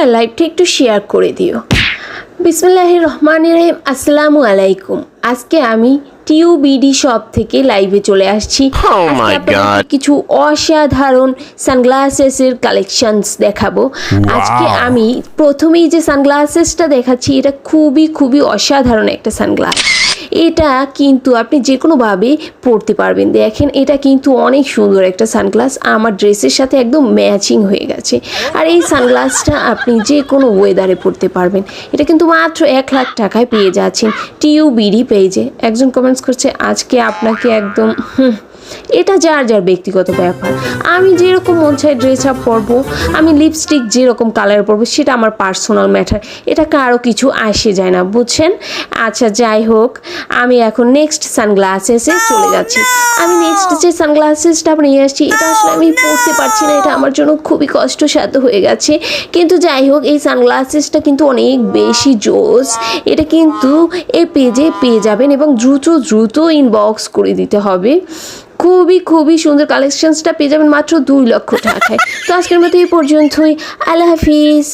আর লাইভটা একটু শেয়ার করে দিও। বিসমিল্লাহির রহমানির রহিম। আসসালামু আলাইকুম। আজকে আমি টিউবিডি শপ থেকে লাইভে চলে আসছি। আজকে আপনাদের কিছু অসাধারণ সানগ্লাসেসের কালেকশনস দেখাবো। আজকে আমি প্রথমেই যে সানগ্লাসেসটা দেখাচ্ছি এটা খুবই খুবই অসাধারণ একটা সানগ্লাস। এটা কিন্তু আপনি যে কোনোভাবে পরতে পারবেন। দেখেন এটা কিন্তু অনেক সুন্দর একটা সানগ্লাস, আমার ড্রেসের সাথে একদম ম্যাচিং হয়ে গেছে। আর এই সানগ্লাসটা আপনি যে কোনো ওয়েদারে পরতে পারবেন। এটা কিন্তু মাত্র 1 লাখ টাকায় পেয়ে যাচ্ছেন টিউবিডি পেজে। একজন কমেন্টস করছে আজকে আপনাকে একদম এটা যার যার ব্যক্তিগত ব্যাপার। আমি যেরকম মন চাই ড্রেস আপ পরবো, আমি লিপস্টিক যেরকম কালার পরবো সেটা আমার পার্সোনাল ম্যাটার, এটা কারো কিছু আসে যায় না, বুঝছেন? আচ্ছা যাই হোক, আমি এখন নেক্সট সানগ্লাসেসে চলে যাচ্ছি। আমি নেক্সট যে সানগ্লাসেসটা নিয়ে আসছি এটা আসলে আমি পরতে পারছি না, এটা আমার জন্য খুবই কষ্টসাধ্য হয়ে গেছে। কিন্তু যাই হোক, এই সানগ্লাসেসটা কিন্তু অনেক বেশি জোস। এটা কিন্তু এই পেজে পেয়ে যাবেন এবং দ্রুত দ্রুত ইনবক্স করে দিতে হবে। খুবই খুবই সুন্দর কালেকশনসটা পেয়ে যাবেন মাত্র 2 লক্ষ টাকায়। তো আজকের মতো এই পর্যন্তই। আল্লাহ হাফিজ।